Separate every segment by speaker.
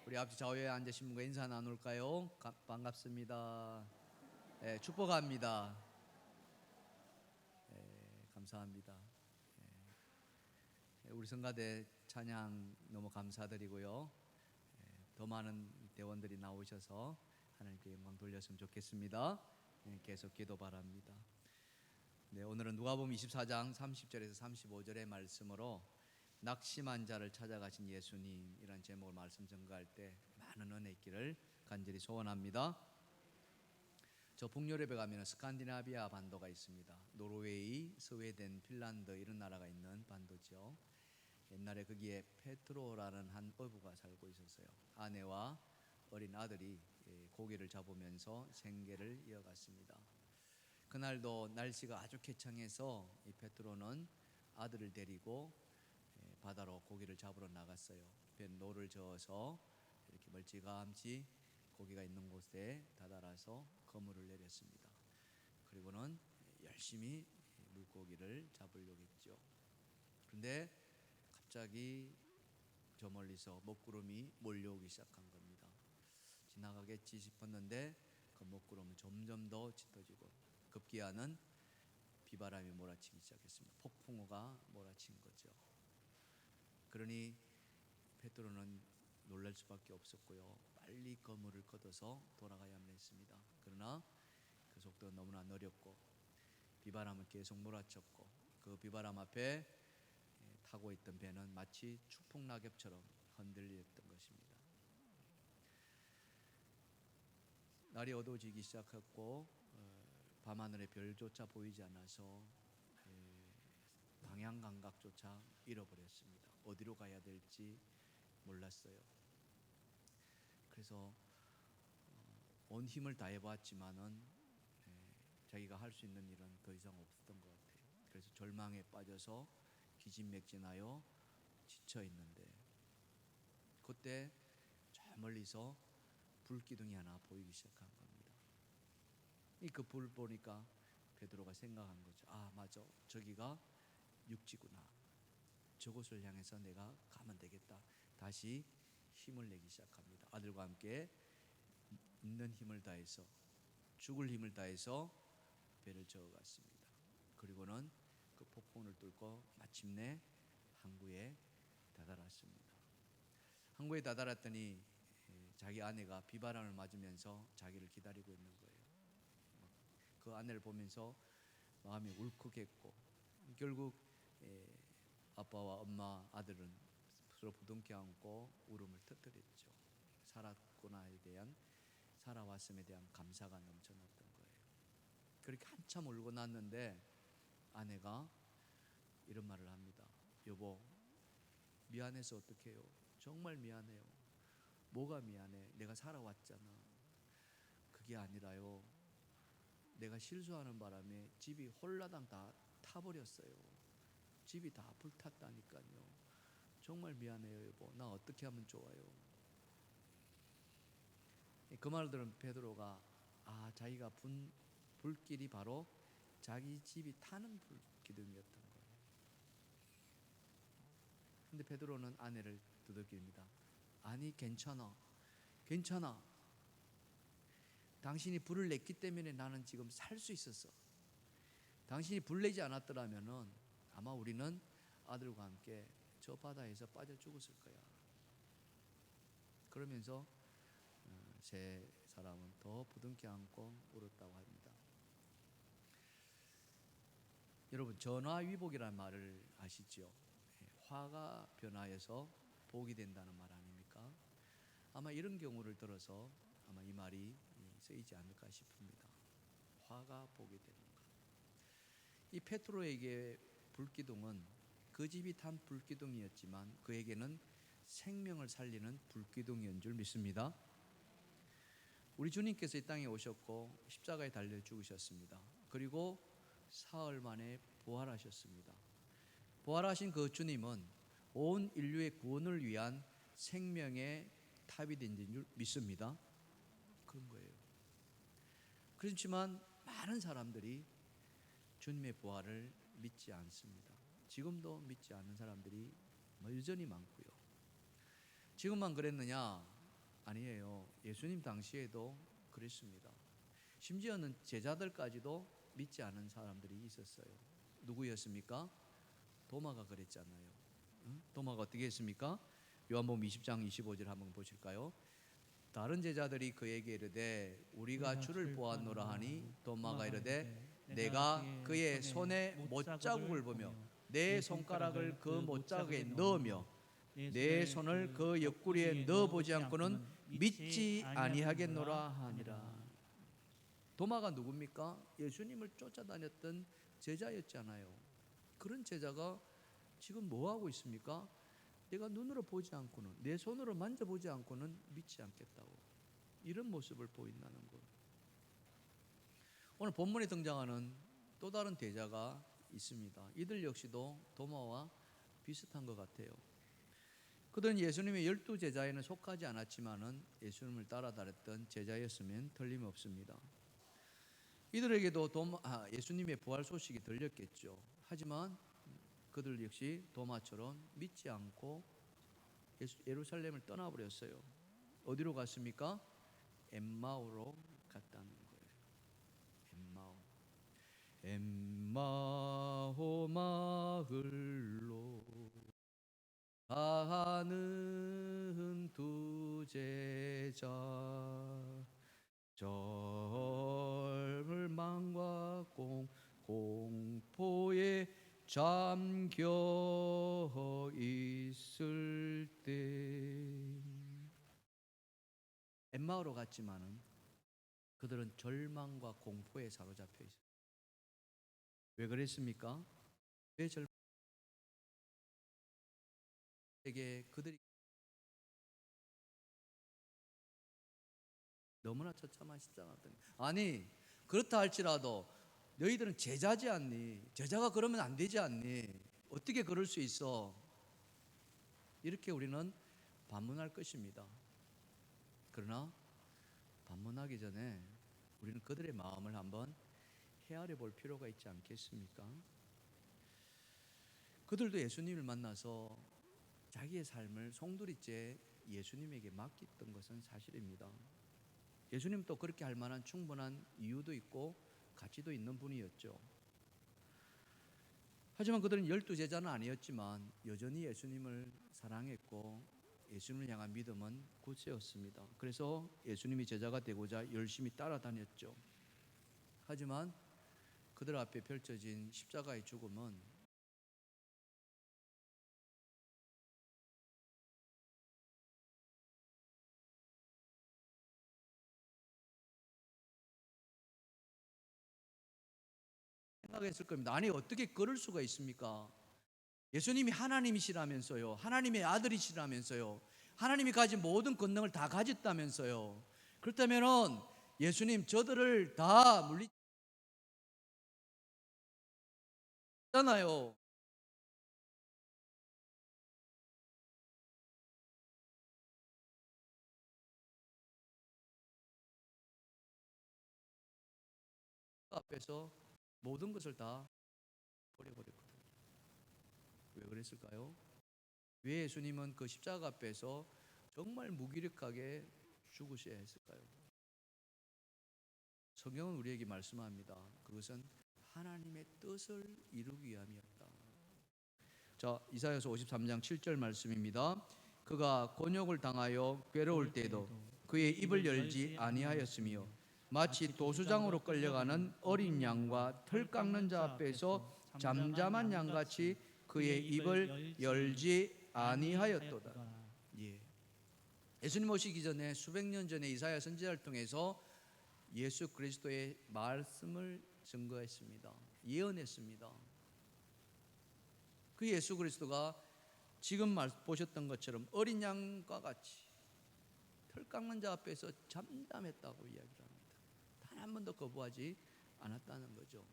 Speaker 1: 우리 앞뒤 좌우에 앉으신 분과 인사 나눌까요? 반갑습니다. 축복합니다. 감사합니다. 우리 성가대 찬양 너무 감사드리고요. 더 많은 대원들이 나오셔서 하나님께 영광 돌렸으면 좋겠습니다. 계속 기도 바랍니다. 오늘은 누가복음 24장 30절에서 35절의 말씀으로 낙심한 자를 찾아가신 예수님이라는 제목을 말씀 전가할 때 많은 은혜 있기를 간절히 소원합니다. 저 북유럽에 가면 스칸디나비아 반도가 있습니다. 노르웨이, 스웨덴, 핀란드 이런 나라가 있는 반도죠. 옛날에 거기에 페트로라는 한 어부가 살고 있었어요. 아내와 어린 아들이 고기를 잡으면서 생계를 이어갔습니다. 그날도 날씨가 아주 괴창해서 이 페트로는 아들을 데리고 바다로 고기를 잡으러 나갔어요. 배 노를 저어서 이렇게 멀찌감치 고기가 있는 곳에 다다라서 그물을 내렸습니다. 그리고는 열심히 물고기를 잡으려고 했죠. 그런데 갑자기 저 멀리서 먹구름이 몰려오기 시작한 겁니다. 지나가겠지 싶었는데 그 먹구름은 점점 더 짙어지고 급기야는 비바람이 몰아치기 시작했습니다. 폭풍우가 몰아친 거죠. 그러니 베드로는 놀랄 수밖에 없었고요. 빨리 그물을 걷어서 돌아가야만 했습니다. 그러나 그 속도가 너무나 느렸고 비바람은 계속 몰아쳤고 그 비바람 앞에 타고 있던 배는 마치 추풍낙엽처럼 흔들렸던 것입니다. 날이 어두워지기 시작했고 밤하늘에 별조차 보이지 않아서 방향 감각조차 잃어버렸습니다. 어디로 가야 될지 몰랐어요. 그래서 온 힘을 다해 봤지만은 자기가 할 수 있는 일은 더 이상 없었던 것 같아요. 그래서 절망에 빠져서 기진맥진하여 지쳐 있는데 그때 저 멀리서 불기둥이 하나 보이기 시작한 겁니다. 그 불 보니까 베드로가 생각한 거죠. 아, 맞아. 저기가 육지구나. 저곳을 향해서 내가 가면 되겠다. 다시 힘을 내기 시작합니다. 아들과 함께 있는 힘을 다해서 죽을 힘을 다해서 배를 저어갔습니다. 그리고는 그 폭풍을 뚫고 마침내 항구에 다다랐습니다. 항구에 다다랐더니 자기 아내가 비바람을 맞으면서 자기를 기다리고 있는 거예요. 그 아내를 보면서 마음이 울컥했고 결국 아빠와 엄마, 아들은 서로 부둥켜 안고 울음을 터뜨렸죠. 살았구나에 대한, 살아왔음에 대한 감사가 넘쳐났던 거예요. 그렇게 한참 울고 났는데 아내가 이런 말을 합니다. 여보, 미안해서 어떡해요? 정말 미안해요. 뭐가 미안해? 내가 살아왔잖아. 그게 아니라요, 내가 실수하는 바람에 집이 홀라당 다 타버렸어요. 집이 다 불탔다니까요. 정말 미안해요, 여보. 나 어떻게 하면 좋아요? 그 말을 들은 베드로가 자기가 분 불길이 바로 자기 집이 타는 불기둥이었던 거예요. 근데 베드로는 아내를 두들깁니다. 아니, 괜찮아. 당신이 불을 냈기 때문에 나는 지금 살 수 있었어. 당신이 불 내지 않았더라면은 아마 우리는 아들과 함께 저 바다에서 빠져 죽었을 거야. 그러면서 세 사람은 더 부둥켜 안고 울었다고 합니다. 여러분, 전화위복이라는 말을 아시죠? 화가 변화해서 복이 된다는 말 아닙니까? 아마 이런 경우를 들어서 아마 이 말이 쓰이지 않을까 싶습니다. 화가 복이 되는 것. 이 페트로에게 불기둥은 그 집이 탄 불기둥이었지만 그에게는 생명을 살리는 불기둥이었는 줄 믿습니다. 우리 주님께서 이 땅에 오셨고 십자가에 달려 죽으셨습니다. 그리고 사흘 만에 부활하셨습니다. 부활하신 그 주님은 온 인류의 구원을 위한 생명의 탑이 된 줄 믿습니다. 그런 거예요. 그렇지만 많은 사람들이 주님의 부활을 믿지 않습니다. 지금도 믿지 않는 사람들이 여전히 많고요. 지금만 그랬느냐? 아니에요. 예수님 당시에도 그랬습니다. 심지어는 제자들까지도 믿지 않은 사람들이 있었어요. 누구였습니까? 도마가 그랬잖아요. 도마가 어떻게 했습니까? 요한복음 20장 25절 한번 보실까요? 다른 제자들이 그에게 이르되 우리가 주를 보았노라 하니 도마가 이르되 내가 그의 손에 못자국을 보며 내 손가락을 그 못자국에 넣으며 내 손을 그 옆구리에 넣어보지 않고는 믿지 아니하겠노라 하니라. 도마가 누굽니까? 예수님을 쫓아다녔던 제자였잖아요. 그런 제자가 지금 뭐 하고 있습니까? 내가 눈으로 보지 않고는, 내 손으로 만져보지 않고는 믿지 않겠다고, 이런 모습을 보인다는 것. 오늘 본문에 등장하는 또 다른 대자가 있습니다. 이들 역시도 도마와 비슷한 것 같아요. 그들은 예수님의 12제자에는 속하지 않았지만은 예수님을 따라다녔던 제자였으면 틀림없습니다. 이들에게도 예수님의 부활 소식이 들렸겠죠. 하지만 그들 역시 도마처럼 믿지 않고 예루살렘을 떠나버렸어요. 어디로 갔습니까? 엠마오로 갔다는 거예요. 엠마오 마을로 가는 두 제자, 절망과 공포에 잠겨 있을 때 엠마오로 갔지만은 그들은 절망과 공포에 사로잡혀 있어요. 왜 그랬습니까? 왜 절망에게 그들이 너무나 처참한 십자가였더니, 아니 그렇다 할지라도 너희들은 제자지 않니? 제자가 그러면 안 되지 않니? 어떻게 그럴 수 있어? 이렇게 우리는 반문할 것입니다. 그러나 반문하기 전에 우리는 그들의 마음을 한번 헤아려 볼 필요가 있지 않겠습니까? 그들도 예수님을 만나서 자기의 삶을 송두리째 예수님에게 맡겼던 것은 사실입니다. 예수님도 그렇게 할 만한 충분한 이유도 있고 가치도 있는 분이었죠. 하지만 그들은 12제자는 아니었지만 여전히 예수님을 사랑했고 예수님을 향한 믿음은 굳세었습니다. 그래서 예수님이 제자가 되고자 열심히 따라다녔죠. 하지만 그들 앞에 펼쳐진 십자가의 죽음은 생각했을 겁니다. 아니 어떻게 그럴 수가 있습니까? 예수님이 하나님이시라면서요, 하나님의 아들이시라면서요, 하나님이 가진 모든 권능을 다 가졌다면서요. 그렇다면은 예수님 저들을 다 물리잖아요. 앞에서 모든 것을 다 버려버렸거든요. 왜 그랬을까요? 왜 예수님은 그 십자가 앞에서 정말 무기력하게 죽으셔야 했을까요? 성경은 우리에게 말씀합니다. 그것은 하나님의 뜻을 이루기 위함이었다. 자, 이사야서 53장 7절 말씀입니다. 그가 곤욕을 당하여 괴로울 때에도 그의 입을 열지 아니하였으며 마치 도수장으로 끌려가는 어린 양과 털 깎는 자 앞에서 잠잠한 양같이 그의 입을 열지 아니하였도다. 예. 예수님 오시기 전에 수백 년 전에 이사야 선지자를 통해서 예수 그리스도의 말씀을 증거했습니다. 예언했습니다. 그 예수 그리스도가 지금 보셨던 것처럼 어린 양과 같이 털 깎는 자 앞에서 잠잠했다고 이야기를 합니다. 단 한 번도 거부하지 않았다는 거죠.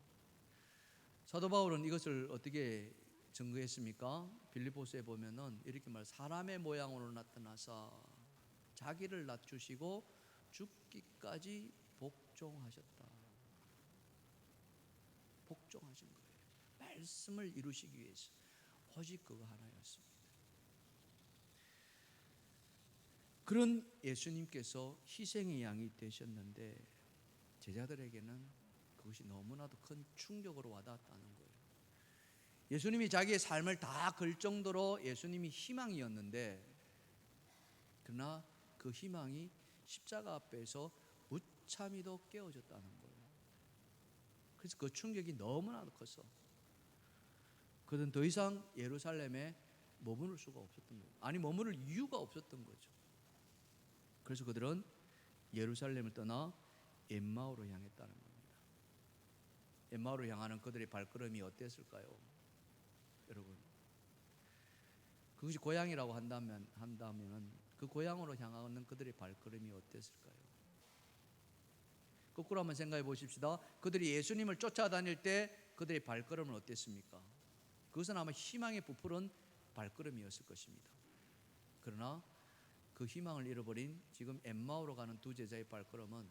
Speaker 1: 사도 바울은 이것을 어떻게 증거했습니까? 빌립보서에 보면은 이렇게 사람의 모양으로 나타나사 자기를 낮추시고 죽기까지 복종하셨다. 복종하신 거예요. 말씀을 이루시기 위해서 오직 그거 하나였습니다. 그런 예수님께서 희생의 양이 되셨는데 제자들에게는 그것이 너무나도 큰 충격으로 와닿았다는 거예요. 예수님이 자기의 삶을 다 걸 정도로 예수님이 희망이었는데, 그러나 그 희망이 십자가 앞에서 무참히도 깨어졌다는 거예요. 그래서 그 충격이 너무나도 컸어. 그들은 더 이상 예루살렘에 머무를 수가 없었던 거예요. 아니, 머무를 이유가 없었던 거죠. 그래서 그들은 예루살렘을 떠나 엠마오로 향했다는 겁니다. 엠마오로 향하는 그들의 발걸음이 어땠을까요? 여러분, 그것이 고향이라고 한다면 그 고향으로 향하는 그들의 발걸음이 어땠을까요? 거꾸로 한번 생각해 보십시다. 그들이 예수님을 쫓아다닐 때 그들의 발걸음은 어땠습니까? 그것은 아마 희망에 부풀은 발걸음이었을 것입니다. 그러나 그 희망을 잃어버린 지금 엠마오로 가는 두 제자의 발걸음은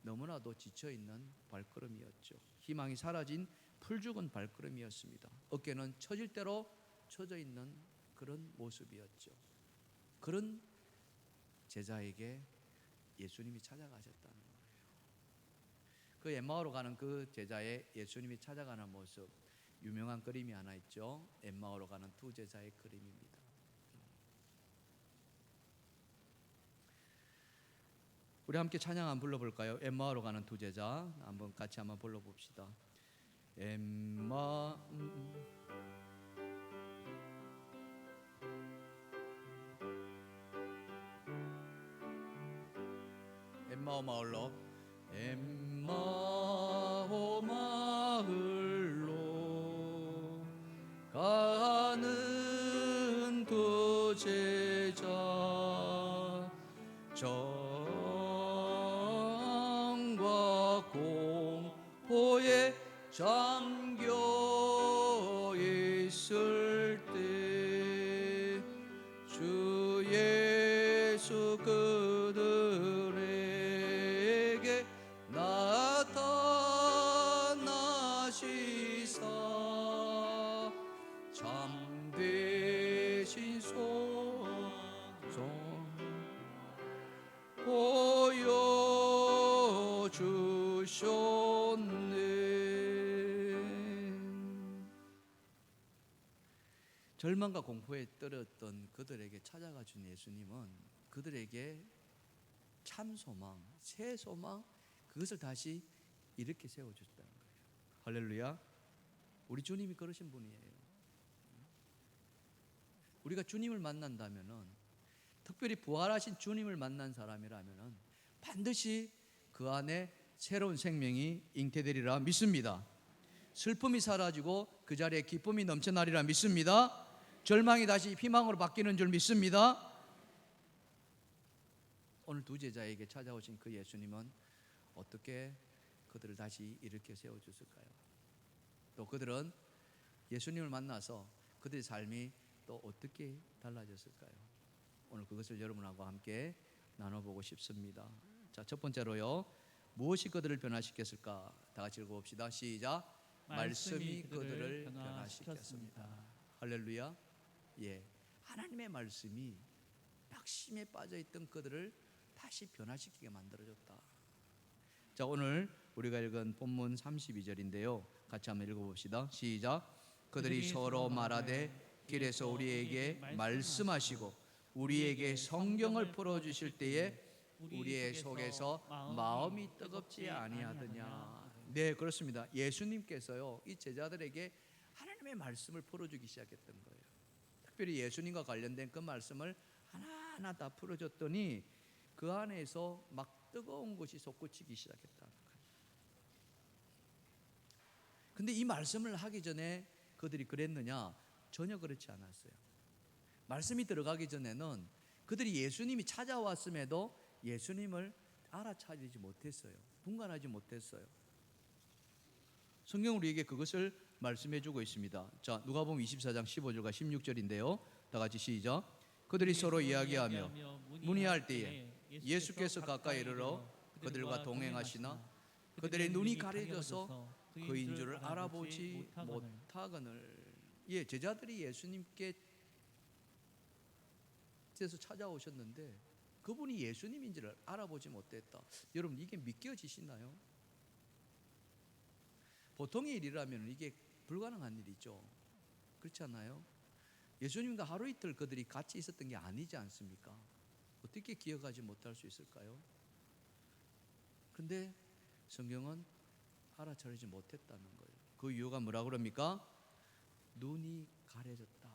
Speaker 1: 너무나도 지쳐있는 발걸음이었죠. 희망이 사라진 풀죽은 발걸음이었습니다. 어깨는 처질 대로 처져 있는 그런 모습이었죠. 그런 제자에게 예수님이 찾아가셨다는 거예요. 그 엠마오로 가는 그 제자의 예수님이 찾아가는 모습, 유명한 그림이 하나 있죠. 엠마오로 가는 두 제자의 그림입니다. 우리 함께 찬양 한번 불러볼까요? 엠마오로 가는 두 제자 한번 같이 한번 불러봅시다. 엠마오 마을로, 엠마오 마을로 가는 두 제자, 정과 공포에 잠겨 있을 때 주 예수 그들에게 나타나시사 참되신 소송 보여주셨네. 절망과 공포에 떨었던 그들에게 찾아가 준 예수님은 그들에게 참 소망, 새 소망, 그것을 다시 이렇게 세워주셨다는 거예요. 할렐루야. 우리 주님이 그러신 분이에요. 우리가 주님을 만난다면은, 특별히 부활하신 주님을 만난 사람이라면은 반드시 그 안에 새로운 생명이 잉태되리라 믿습니다. 슬픔이 사라지고 그 자리에 기쁨이 넘쳐나리라 믿습니다. 절망이 다시 희망으로 바뀌는 줄 믿습니다. 오늘 두 제자에게 찾아오신 그 예수님은 어떻게 그들을 다시 일으켜 세워주실까요? 또 그들은 예수님을 만나서 그들의 삶이 또 어떻게 달라졌을까요? 오늘 그것을 여러분하고 함께 나눠보고 싶습니다. 자, 첫 번째로요, 무엇이 그들을 변화시켰을까? 다 같이 읽어봅시다. 시작. 말씀이 그들을 변화시켰습니다. 할렐루야. 예, 하나님의 말씀이 낙심에 빠져있던 그들을 다시 변화시키게 만들어줬다. 자, 오늘 우리가 읽은 본문 32절인데요 같이 한번 읽어봅시다. 시작. 그들이 서로 말하되 길에서 우리에게 말씀하시고 우리에게 성경을 풀어주실 때에 우리의 속에서 마음이 뜨겁지 아니하더냐. 네, 그렇습니다. 예수님께서요 이 제자들에게 하나님의 말씀을 풀어주기 시작했던 거예요. 특별히 예수님과 관련된 그 말씀을 하나하나 다 풀어줬더니 그 안에서 막 뜨거운 것이 솟구치기 시작했다는 거예요. 근데 이 말씀을 하기 전에 그들이 그랬느냐? 전혀 그렇지 않았어요. 말씀이 들어가기 전에는 그들이 예수님이 찾아왔음에도 예수님을 알아차리지 못했어요. 분간하지 못했어요. 성경 우리에게 그것을 말씀해 주고 있습니다. 자, 누가복음 24장 15절과 16절인데요 다 같이 시작. 그들이 서로 이야기하며 문의할 때에 예수께서 가까이 이르러 그들과 동행하시나 그들의 눈이 가려져서 그인 줄을 알아보지 못하거늘. 예, 제자들이 예수님께서 찾아오셨는데 그분이 예수님인지를 알아보지 못했다. 여러분, 이게 믿겨지시나요? 보통의 일이라면 이게 불가능한 일이죠. 그렇지 않나요? 예수님과 하루 이틀 그들이 같이 있었던 게 아니지 않습니까? 어떻게 기억하지 못할 수 있을까요? 그런데 성경은 알아차리지 못했다는 거예요. 그 이유가 뭐라고 그럽니까? 눈이 가려졌다,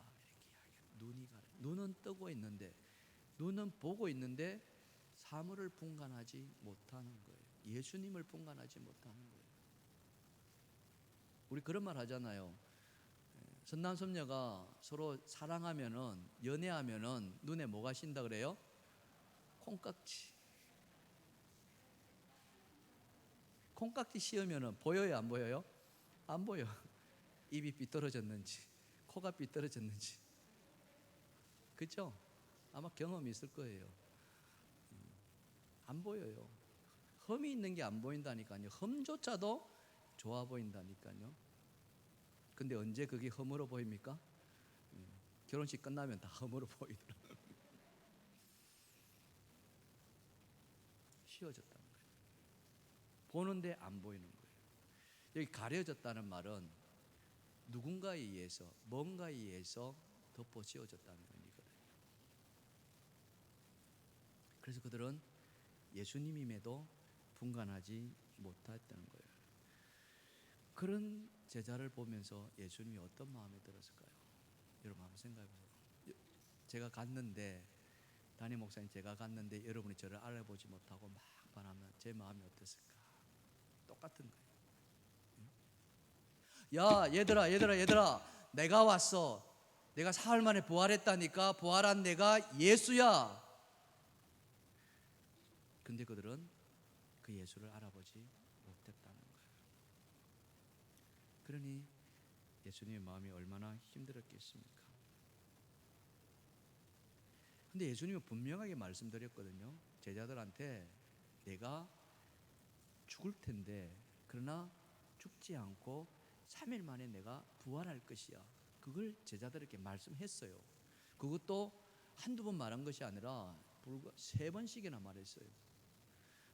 Speaker 1: 이렇게 이야기해요. 눈은 뜨고 있는데, 눈은 보고 있는데 사물을 분간하지 못하는 거예요. 예수님을 분간하지 못하는 거예요. 우리 그런 말 하잖아요. 선남 선녀가 서로 사랑하면은, 연애하면은 눈에 뭐가 띈다 그래요? 콩깍지. 콩깍지 씌우면은 보여요, 안 보여요? 안 보여. 입이 삐뚤어졌는지, 코가 삐뚤어졌는지. 그죠? 아마 경험이 있을 거예요. 안 보여요. 흠이 있는 게 안 보인다니까요. 흠조차도 좋아 보인다니까요. 근데 언제 그게 흠으로 보입니까? 결혼식 끝나면 다 흠으로 보이더라고요. 씌워졌다는 거예요. 보는데 안 보이는 거예요. 여기 가려졌다는 말은 누군가에 의해서, 뭔가에 의해서 덮어 씌워졌다는 의미거든요. 그래서 그들은 예수님임에도 분간하지 못했다는 거예요. 그런 제자를 보면서 예수님이 어떤 마음이 들었을까요? 여러분 한번 생각해 보세요. 제가 갔는데, 담임 목사님 제가 갔는데 여러분이 저를 알아보지 못하고 막 반하면 제 마음이 어땠을까? 똑같은 거예요. 야, 얘들아, 내가 왔어. 내가 사흘 만에 부활했다니까. 부활한 내가 예수야. 근데 그들은 그 예수를 알아보지 못했다는 거예요. 그러니 예수님의 마음이 얼마나 힘들었겠습니까? 근데 예수님은 분명하게 말씀드렸거든요. 제자들한테 내가 죽을 텐데, 그러나 죽지 않고 3일 만에 내가 부활할 것이야. 그걸 제자들에게 말씀했어요. 그것도 한두 번 말한 것이 아니라 불과 3번씩이나 말했어요.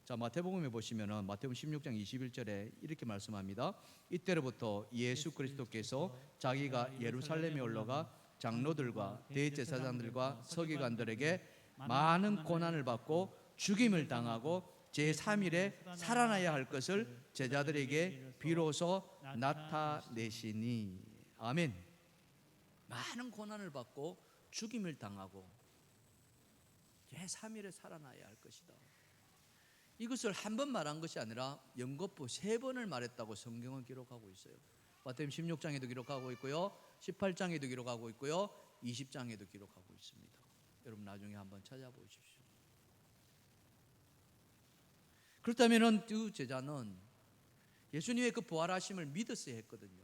Speaker 1: 자, 마태복음에 보시면은 마태복음 16장 21절에 이렇게 말씀합니다. 이때로부터 예수 그리스도께서 자기가 예루살렘에 올라가 장로들과 대제사장들과 서기관들에게 많은 고난을 받고 죽임을 당하고 제3일에 살아나야 할 것을 제자들에게 비로소 나타내시니. 아멘. 많은 고난을 받고 죽임을 당하고 제3일에 살아나야 할 것이다. 이것을 한 번 말한 것이 아니라 연거푸 3번을 말했다고 성경은 기록하고 있어요. 마태복음 16장에도 기록하고 있고요, 18장에도 기록하고 있고요, 20장에도 기록하고 있습니다. 여러분 나중에 한번 찾아보십시오. 그렇다면 그 제자는 예수님의 그 부활하심을 믿었어야 했거든요.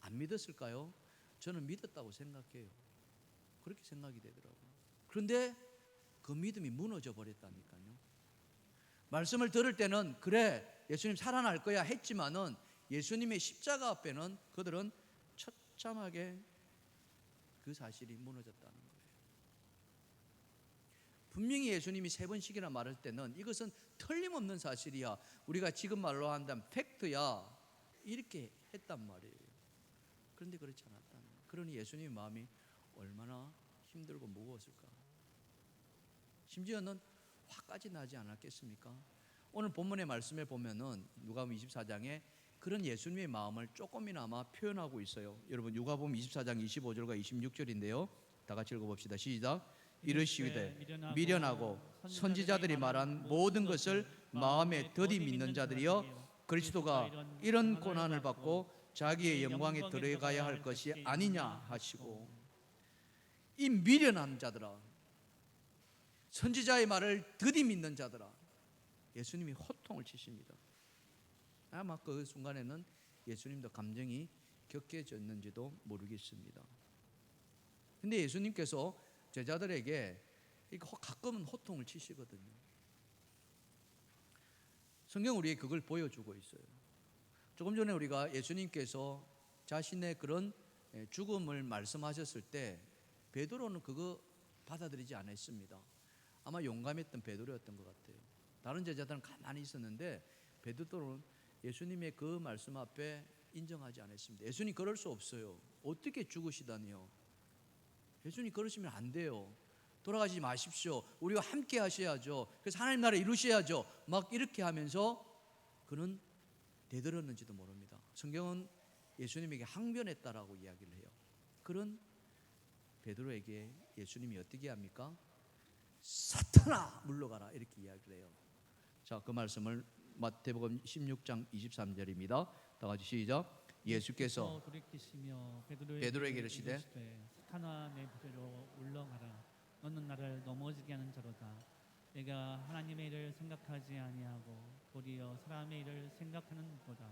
Speaker 1: 안 믿었을까요? 저는 믿었다고 생각해요. 그렇게 생각이 되더라고요. 그런데 그 믿음이 무너져 버렸다니까요. 말씀을 들을 때는 그래 예수님 살아날 거야 했지만은 예수님의 십자가 앞에는 그들은 처참하게 그 사실이 무너졌다는 거예요. 분명히 예수님이 3번씩이나 말할 때는 이것은 틀림없는 사실이야, 우리가 지금 말로 한다면 팩트야, 이렇게 했단 말이에요. 그런데 그렇지 않았다는 거예요. 그러니 예수님의 마음이 얼마나 힘들고 무거웠을까. 심지어는 화까지 나지 않았겠습니까? 오늘 본문의 말씀에 보면은 누가복음 24장에 그런 예수님의 마음을 조금이나마 표현하고 있어요. 여러분 누가복음 24장 25절과 26절인데요. 다 같이 읽어봅시다. 시작. 이르시되 미련하고 선지자들이 말한 모든 것을 마음에 더디 믿는 자들이여, 그리스도가 이런 고난을 받고 자기의 영광에 들어가야 할 것이 아니냐 하시고. 이 미련한 자들아, 선지자의 말을 더디 믿는 자들아, 예수님이 호통을 치십니다. 아마 그 순간에는 예수님도 감정이 격해졌는지도 모르겠습니다. 근데 예수님께서 제자들에게 가끔은 호통을 치시거든요. 성경 우리에게 그걸 보여주고 있어요. 조금 전에 우리가 예수님께서 자신의 그런 죽음을 말씀하셨을 때 베드로는 그거 받아들이지 않았습니다. 아마 용감했던 베드로였던 것 같아요. 다른 제자들은 가만히 있었는데 베드로는 예수님의 그 말씀 앞에 인정하지 않았습니다. 예수님 그럴 수 없어요. 어떻게 죽으시다니요? 예수님 그러시면 안 돼요. 돌아가지 마십시오. 우리와 함께 하셔야죠. 그래서 하나님 나라 이루셔야죠. 막 이렇게 하면서 그는 대들었는지도 모릅니다. 성경은 예수님에게 항변했다라고 이야기를 해요. 그런 베드로에게 예수님이 어떻게 합니까? 사탄아 물러가라 이렇게 이야기를 해요. 자, 그 말씀을 마태복음 16장 23절입니다. 다 같이 시작. 예수께서
Speaker 2: 돌이키시며
Speaker 1: 베드로에게 이르시되
Speaker 2: 사탄아 내 보좌로 물러가라. 너는 나를 넘어지게 하는 자로다. 내가 하나님의 일을 생각하지 아니하고 도리어 사람의 일을 생각하는 도다.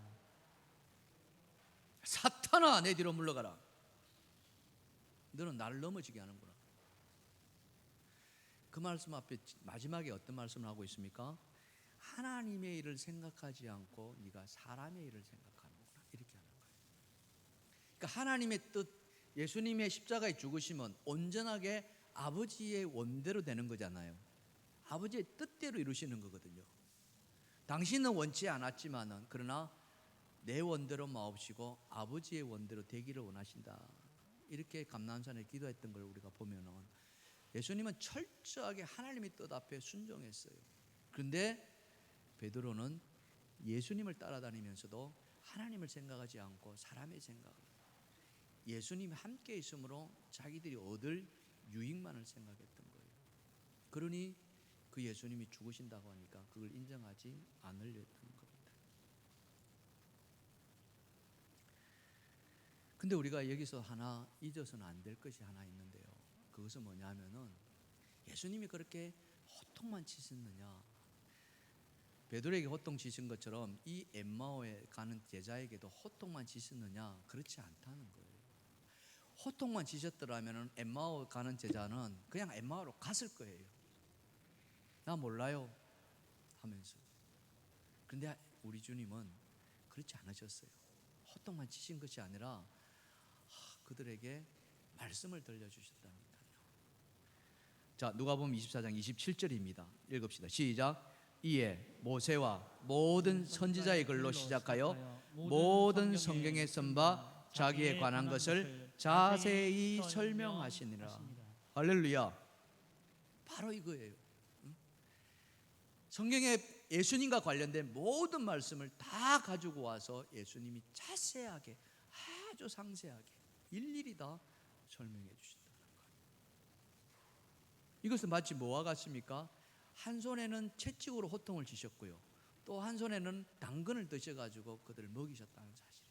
Speaker 1: 사탄아 내 뒤로 물러가라. 너는 나를 넘어지게 하는구나. 그 말씀 앞에 마지막에 어떤 말씀을 하고 있습니까? 하나님의 일을 생각하지 않고 네가 사람의 일을 생각하는구나 이렇게 하는 거예요. 그러니까 하나님의 뜻, 예수님의 십자가에 죽으심은 온전하게 아버지의 원대로 되는 거잖아요. 아버지의 뜻대로 이루시는 거거든요. 당신은 원치 않았지만은 그러나 내 원대로 마옵시고 아버지의 원대로 되기를 원하신다. 이렇게 감람산에 기도했던 걸 우리가 보면은 예수님은 철저하게 하나님의 뜻 앞에 순종했어요. 그런데 베드로는 예수님을 따라다니면서도 하나님을 생각하지 않고 사람의 생각을, 예수님이 함께 있으므로 자기들이 얻을 유익만을 생각했던 거예요. 그러니 그 예수님이 죽으신다고 하니까 그걸 인정하지 않으려 했던 겁니다. 근데 우리가 여기서 하나 잊어서는 안 될 것이 하나 있는데요. 그것은 뭐냐면은 예수님이 그렇게 호통만 치셨느냐, 베드로에게 호통 치신 것처럼 이 엠마오에 가는 제자에게도 호통만 치셨느냐, 그렇지 않다는 거예요. 호통만 치셨더라면 엠마오 가는 제자는 그냥 엠마오로 갔을 거예요. 나 몰라요 하면서. 그런데 우리 주님은 그렇지 않으셨어요. 호통만 치신 것이 아니라 그들에게 말씀을 들려주셨답니다요. 자, 누가복음 24장 27절입니다. 읽읍시다. 시작. 이에 모세와 모든 선지자의 글로 시작하여 모든 성경에 쓴 바 자기에 관한 것을 자세히 설명하시니라. 할렐루야. 바로 이거예요. 성경에 예수님과 관련된 모든 말씀을 다 가지고 와서 예수님이 자세하게 아주 상세하게 일일이 다 설명해 주신다는 거예요. 이것은 마치 뭐와 같습니까? 한 손에는 채찍으로 호통을 치셨고요, 또 한 손에는 당근을 드셔가지고 그들을 먹이셨다는 사실이죠.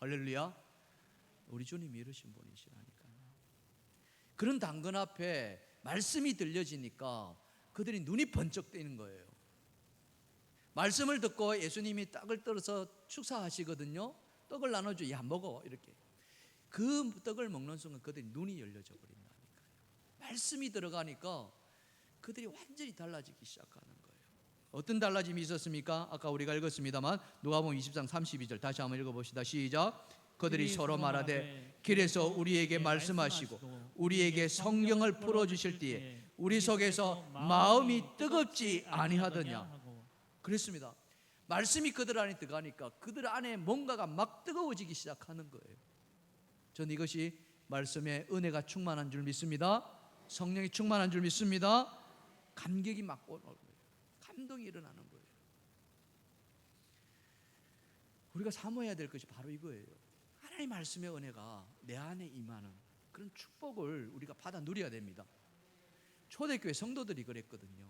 Speaker 1: 할렐루야. 우리 주님이 이러신 분이시라니까요. 그런 당근 앞에 말씀이 들려지니까 그들이 눈이 번쩍 뜨이는 거예요. 말씀을 듣고 예수님이 떡을 떨어서 축사하시거든요. 떡을 나눠줘. 야 먹어 이렇게. 그 떡을 먹는 순간 그들이 눈이 열려져 버린다니까요. 말씀이 들어가니까 그들이 완전히 달라지기 시작하는 거예요. 어떤 달라짐이 있었습니까? 아까 우리가 읽었습니다만 누가복음 20장 32절 다시 한번 읽어봅시다. 시작. 그들이 서로 말하되 길에서 우리에게 말씀하시고 우리에게 성경을 풀어주실 때에 우리 속에서 마음이 뜨겁지 아니하더냐. 그랬습니다. 말씀이 그들 안에 들어가니까 그들 안에 뭔가가 막 뜨거워지기 시작하는 거예요. 저는 이것이 말씀의 은혜가 충만한 줄 믿습니다. 성령이 충만한 줄 믿습니다. 감격이 막 오는 거예요. 감동이 일어나는 거예요. 우리가 사모해야 될 것이 바로 이거예요. 하나님 말씀의 은혜가 내 안에 임하는 그런 축복을 우리가 받아 누려야 됩니다. 초대교회 성도들이 그랬거든요.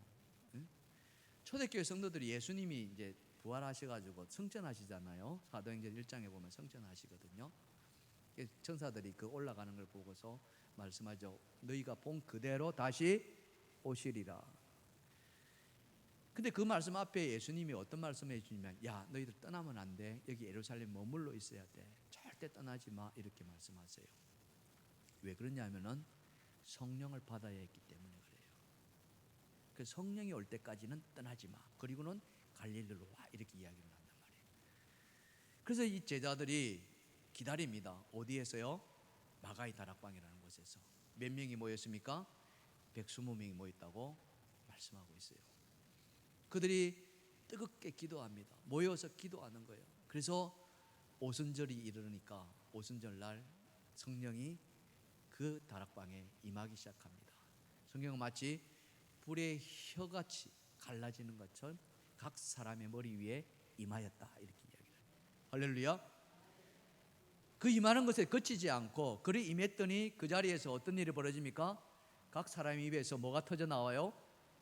Speaker 1: 초대교회 성도들이 예수님이 이제 부활하셔가지고 성천하시잖아요. 사도행전 1장에 보면 성천하시거든요. 천사들이 그 올라가는 걸 보고서 말씀하죠. 너희가 본 그대로 다시 오시리라. 근데 그 말씀 앞에 예수님이 어떤 말씀을 해주냐면, 야 너희들 떠나면 안 돼. 여기 예루살렘 머물러 있어야 돼. 절대 떠나지 마. 이렇게 말씀하세요. 왜 그러냐면은 성령을 받아야 했기 때문에 그래요. 그 성령이 올 때까지는 떠나지 마. 그리고는 갈릴리로 와. 이렇게 이야기를 한단 말이에요. 그래서 이 제자들이 기다립니다. 어디에서요? 마가이 다락방이라는 곳에서. 몇 명이 모였습니까? 120명이 모였다고 말씀하고 있어요. 그들이 뜨겁게 기도합니다. 모여서 기도하는 거예요. 그래서 오순절이 이르니까 오순절 날 성령이 그 다락방에 임하기 시작합니다. 성경은 마치 불의 혀같이 갈라지는 것처럼 각 사람의 머리 위에 임하였다 이렇게 이야기를 해요. 할렐루야. 그 임하는 것에 그치지 않고 그리 임했더니 그 자리에서 어떤 일이 벌어집니까? 각 사람 입에서 뭐가 터져 나와요?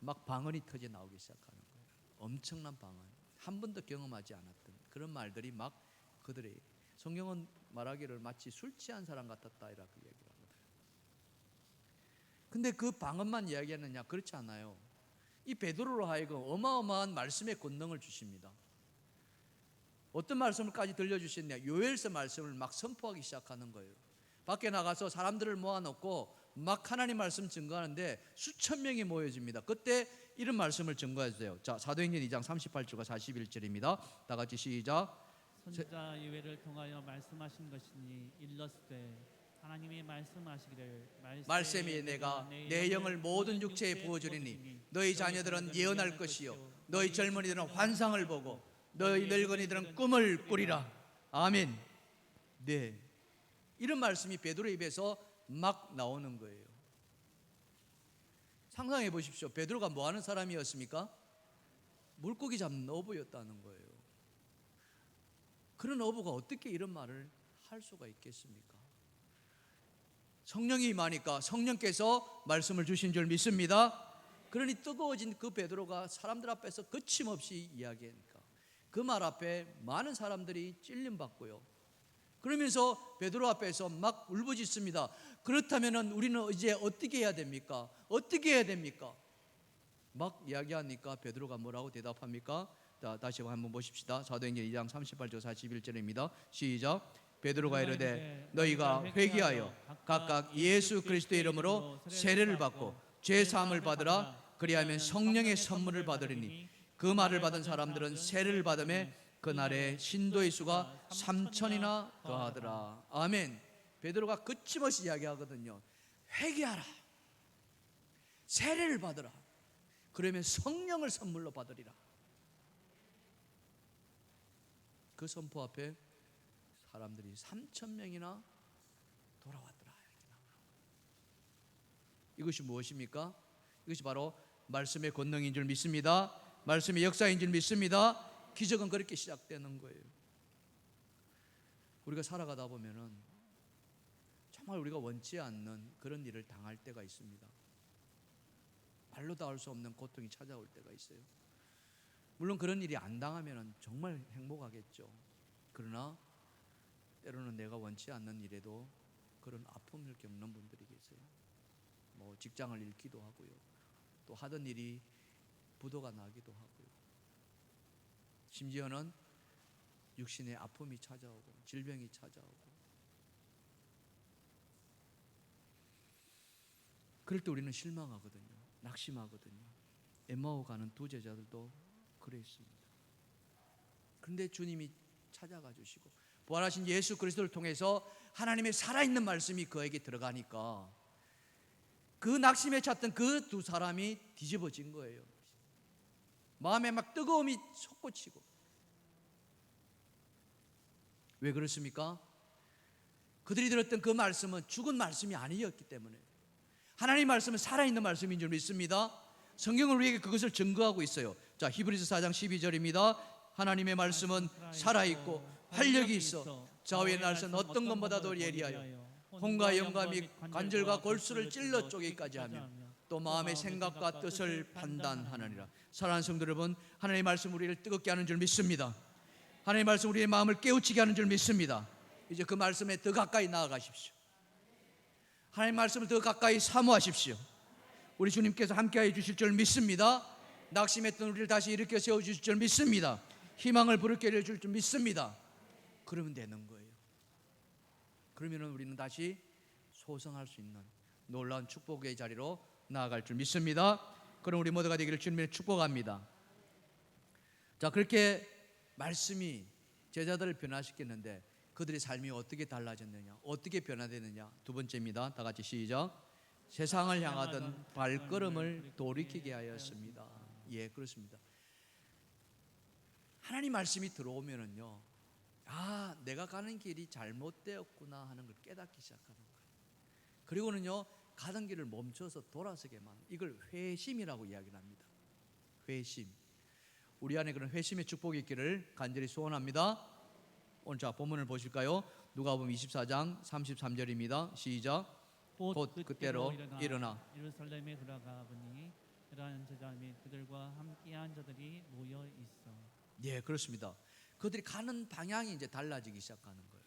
Speaker 1: 막 방언이 터져 나오기 시작하는 거예요. 엄청난 방언, 한 번도 경험하지 않았던 그런 말들이 막 그들의, 성경은 말하기를 마치 술 취한 사람 같았다 이렇게 얘기를 하거든요. 근데 그 방언만 이야기하느냐? 그렇지 않아요. 이 베드로로 하여금 어마어마한 말씀의 권능을 주십니다. 어떤 말씀을까지 들려주셨냐? 요엘서 말씀을 막 선포하기 시작하는 거예요. 밖에 나가서 사람들을 모아놓고 막 하나님 말씀 증거하는데 수천 명이 모여집니다. 그때 이런 말씀을 증거해주세요. 자, 사도행전 2장 38절과 41절입니다. 다 같이 시작.
Speaker 2: 선지자 예외를 통하여 말씀하신 것이니 일렀으되 하나님이 말씀하시기를
Speaker 1: 말씀이 내가 내 영을 모든 육체에 부어주리니 너희 자녀들은 예언할 것이요 너희 젊은이들은 환상을 보고 너희 늙은이들은 꿈을 꾸리라. 아멘. 네, 이런 말씀이 베드로 입에서 막 나오는 거예요. 상상해 보십시오. 베드로가 뭐 하는 사람이었습니까? 물고기 잡는 어부였다는 거예요. 그런 어부가 어떻게 이런 말을 할 수가 있겠습니까? 성령이 임하니까 성령께서 말씀을 주신 줄 믿습니다. 그러니 뜨거워진 그 베드로가 사람들 앞에서 거침없이 이야기하니까 그 말 앞에 많은 사람들이 찔림받고요. 그러면서 베드로 앞에서 막 울부짖습니다. 그렇다면 우리는 이제 어떻게 해야 됩니까? 어떻게 해야 됩니까? 막 이야기하니까 베드로가 뭐라고 대답합니까? 자, 다시 한번 보십시다. 사도행전 2장 38절 41절입니다. 시작. 베드로가 이르되 너희가 회개하여 각각 예수 그리스도의 이름으로 세례를 받고 죄 사함을 받으라. 그리하면 성령의 선물을 받으리니 그 말을 받은 사람들은 세례를 받음에 그날에 신도의 수가 3,000이나 더하더라. 아멘. 베드로가 거침없이 이야기하거든요. 회개하라. 세례를 받으라. 그러면 성령을 선물로 받으리라. 그 선포 앞에 사람들이 3,000명이나 돌아왔더라. 이것이 무엇입니까? 이것이 바로 말씀의 권능인 줄 믿습니다. 말씀의 역사인 줄 믿습니다. 기적은 그렇게 시작되는 거예요. 우리가 살아가다 보면은 정말 우리가 원치 않는 그런 일을 당할 때가 있습니다. 말로 다 할 수 없는 고통이 찾아올 때가 있어요. 물론 그런 일이 안 당하면 정말 행복하겠죠. 그러나 때로는 내가 원치 않는 일에도 그런 아픔을 겪는 분들이 계세요. 뭐 직장을 잃기도 하고요. 또 하던 일이 부도가 나기도 하고요. 심지어는 육신의 아픔이 찾아오고 질병이 찾아오고. 그럴 때 우리는 실망하거든요. 낙심하거든요. 엠마오 가는 두 제자들도 그랬습니다. 그런데 주님이 찾아가 주시고 부활하신 예수 그리스도를 통해서 하나님의 살아있는 말씀이 그에게 들어가니까 그 낙심에 찼던 그 두 사람이 뒤집어진 거예요. 마음에 막 뜨거움이 솟구치고. 왜 그렇습니까? 그들이 들었던 그 말씀은 죽은 말씀이 아니었기 때문에. 하나님의 말씀은 살아있는 말씀인 줄 믿습니다. 성경은 우리에게 그것을 증거하고 있어요. 자, 히브리서 4장 12절입니다. 하나님의 말씀은 살아있고 활력이 있어 좌우의 날선 어떤 것보다도 예리하여 혼과 영과 및 관절과 골수를 찔러 쪼개기까지 하며 또 마음의 생각과 뜻을 판단하느니라. 사랑하는 성도 여러분, 하나님의 말씀 우리를 뜨겁게 하는 줄 믿습니다. 하나님의 말씀 우리의 마음을 깨우치게 하는 줄 믿습니다. 이제 그 말씀에 더 가까이 나아가십시오. 하나님의 말씀을 더 가까이 사모하십시오. 우리 주님께서 함께하여 주실 줄 믿습니다. 낙심했던 우리를 다시 일으켜 세워주실 줄 믿습니다. 희망을 부르게 해줄 줄 믿습니다. 그러면 되는 거예요. 그러면 우리는 다시 소성할 수 있는 놀라운 축복의 자리로 나아갈 줄 믿습니다. 그럼 우리 모두가 되기를 주님의 축복합니다. 자, 그렇게 말씀이 제자들을 변화시켰는데 그들의 삶이 어떻게 달라졌느냐, 어떻게 변화되느냐. 두 번째입니다. 다 같이 시작. 세상을 향하던 발걸음을 돌이키게 하였습니다. 예, 그렇습니다. 하나님 말씀이 들어오면은요, 아, 내가 가는 길이 잘못되었구나 하는 걸 깨닫기 시작하는 거예요. 그리고는요, 가던 길을 멈춰서 돌아서게 만든, 이걸 회심이라고 이야기를 합니다. 회심. 우리 안에 그런 회심의 축복이 있기를 간절히 소원합니다. 오늘 자 본문을 보실까요? 누가복음 24장 33절입니다. 시작. 곧 그때로 일어나
Speaker 2: 예루살렘에 들어가 보니 그러한 제자 및 그들과 함께한 자들이 모여 있어.
Speaker 1: 예, 그렇습니다. 그들이 가는 방향이 이제 달라지기 시작하는 거예요.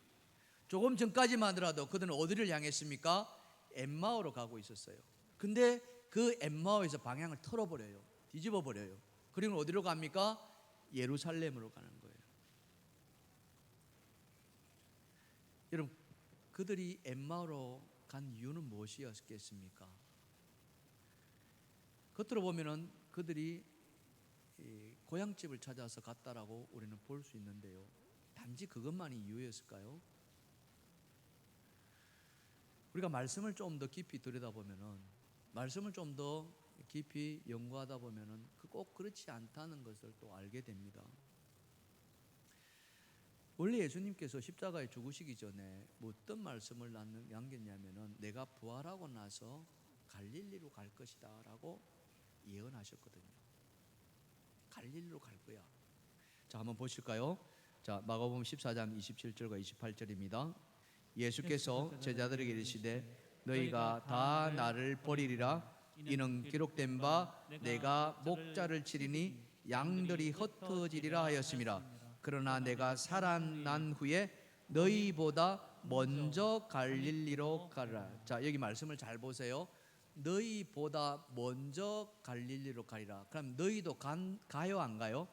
Speaker 1: 조금 전까지만 하더라도 그들은 어디를 향했습니까? 엠마오로 가고 있었어요. 근데 그 엠마오에서 방향을 틀어버려요. 뒤집어 버려요. 그리고 어디로 갑니까? 예루살렘으로 가는 거예요. 여러분, 그들이 엠마오로 간 이유는 무엇이었겠습니까? 겉으로 보면은 그들이 고향집을 찾아서 갔다라고 우리는 볼 수 있는데요, 단지 그것만이 이유였을까요? 우리가 말씀을 좀 더 깊이 들여다보면은, 말씀을 좀 더 깊이 연구하다 보면은 꼭 그렇지 않다는 것을 또 알게 됩니다. 원래 예수님께서 십자가에 죽으시기 전에 어떤 말씀을 남겼냐면은 내가 부활하고 나서 갈릴리로 갈 것이다 라고 예언하셨거든요. 갈릴리로 갈 거야. 자, 한번 보실까요? 자, 마가복음 14장 27절과 28절입니다. 예수께서 제자들에게 이르시되 너희가 다 나를 버리리라. 이는 기록된 바 내가 목자를 치리니 양들이 흩어지리라 하였습니다. 그러나 내가 살아난 후에 너희보다 먼저 갈릴리로 가리라. 자, 여기 말씀을 잘 보세요. 너희보다 먼저 갈릴리로 가리라. 그럼 너희도 가요 안 가요?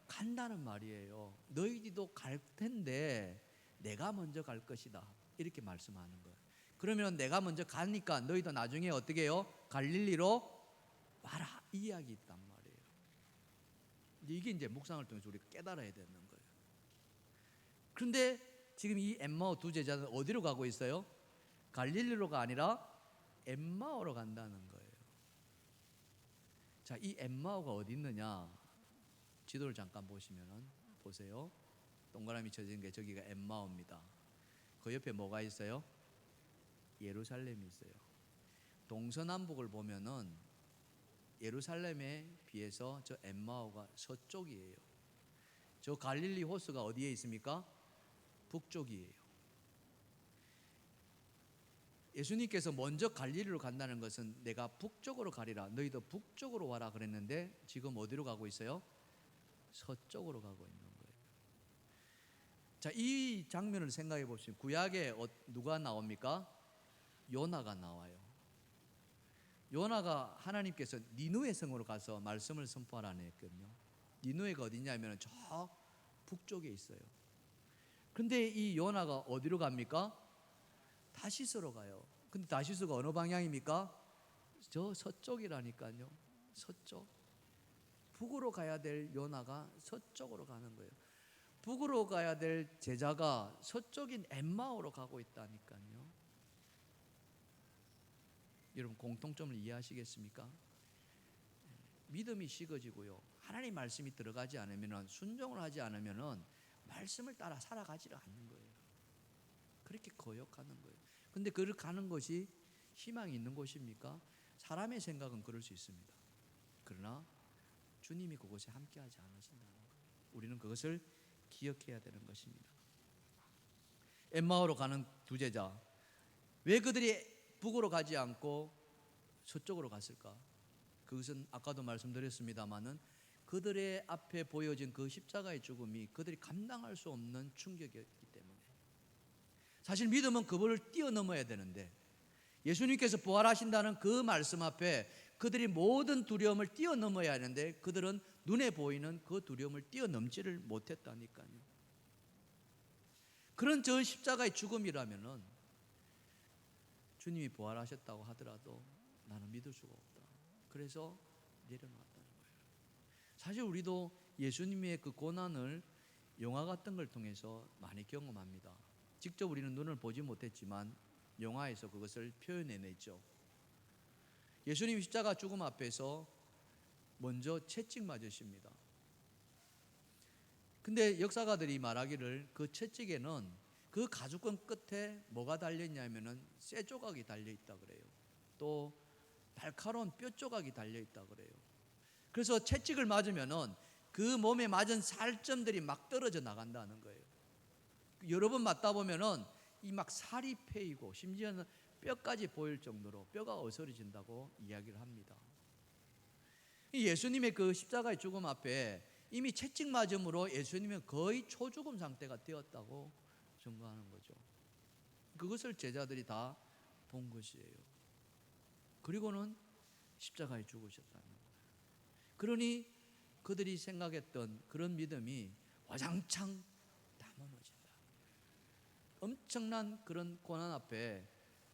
Speaker 1: 간다는 말이에요. 너희도 갈 텐데 내가 먼저 갈 것이다, 이렇게 말씀하는 거예요. 그러면 내가 먼저 가니까 너희도 나중에 어떻게 해요? 갈릴리로 와라, 이 이야기 있단 말이에요. 이게 이제 묵상을 통해서 우리가 깨달아야 되는 거예요. 그런데 지금 이 엠마오 두 제자는 어디로 가고 있어요? 갈릴리로가 아니라 엠마오로 간다는 거예요. 자, 이 엠마오가 어디 있느냐? 지도를 잠깐 보시면은 보세요. 동그라미 쳐진 게 저기가 엠마오입니다. 그 옆에 뭐가 있어요? 예루살렘이 있어요. 동서남북을 보면은 예루살렘에 비해서 저 엠마오가 서쪽이에요. 저 갈릴리 호수가 어디에 있습니까? 북쪽이에요. 예수님께서 먼저 갈릴리로 간다는 것은 내가 북쪽으로 가리라, 너희도 북쪽으로 와라 그랬는데 지금 어디로 가고 있어요? 서쪽으로 가고 있는 거예요. 자, 이 장면을 생각해 보시면 구약에 누가 나옵니까? 요나가 나와요. 요나가 하나님께서 니누에 성으로 가서 말씀을 선포하라는 했거든요. 니누에가 어디냐면 저 북쪽에 있어요. 근데 이 요나가 어디로 갑니까? 다시스로 가요. 근데 다시스가 어느 방향입니까? 저 서쪽이라니까요. 서쪽. 북으로 가야 될 요나가 서쪽으로 가는 거예요. 북으로 가야 될 제자가 서쪽인 엠마오로 가고 있다니까요. 여러분, 공통점을 이해하시겠습니까? 믿음이 식어지고요, 하나님 말씀이 들어가지 않으면, 순종을 하지 않으면 말씀을 따라 살아가지를 않는 거예요. 그렇게 거역하는 거예요. 근데 그렇게 가는 것이 희망이 있는 곳입니까? 사람의 생각은 그럴 수 있습니다. 그러나 주님이 그곳에 함께하지 않으신다는 거예요. 우리는 그것을 기억해야 되는 것입니다. 엠마오로 가는 두 제자, 왜 그들이 북으로 가지 않고 서쪽으로 갔을까? 그것은 아까도 말씀드렸습니다마는 그들의 앞에 보여진 그 십자가의 죽음이 그들이 감당할 수 없는 충격이었기 때문에. 사실 믿음은 그걸 뛰어넘어야 되는데, 예수님께서 부활하신다는 그 말씀 앞에 그들이 모든 두려움을 뛰어넘어야 하는데 그들은 눈에 보이는 그 두려움을 뛰어넘지를 못했다니까요. 그런 저 십자가의 죽음이라면은 주님이 부활하셨다고 하더라도 나는 믿을 수가 없다. 그래서 내려놨다는 거예요. 사실 우리도 예수님의 그 고난을 영화 같은 걸 통해서 많이 경험합니다. 직접 우리는 눈을 보지 못했지만 영화에서 그것을 표현해냈죠. 예수님 십자가 죽음 앞에서 먼저 채찍 맞으십니다. 근데 역사가들이 말하기를 그 채찍에는 그 가죽끈 끝에 뭐가 달려있냐면은 쇠 조각이 달려있다 그래요. 또 날카로운 뼈 조각이 달려있다 그래요. 그래서 채찍을 맞으면은 그 몸에 맞은 살점들이 막 떨어져 나간다는 거예요. 여러 번 맞다 보면은 이 막 살이 패이고 심지어는 뼈까지 보일 정도로 뼈가 어스러진다고 이야기를 합니다. 예수님의 그 십자가의 죽음 앞에 이미 채찍 맞음으로 예수님은 거의 초죽음 상태가 되었다고 증거하는 거죠. 그것을 제자들이 다 본 것이에요. 그리고는 십자가에 죽으셨다는 거예요. 그러니 그들이 생각했던 그런 믿음이 와장창 다 무너진다. 엄청난 그런 고난 앞에,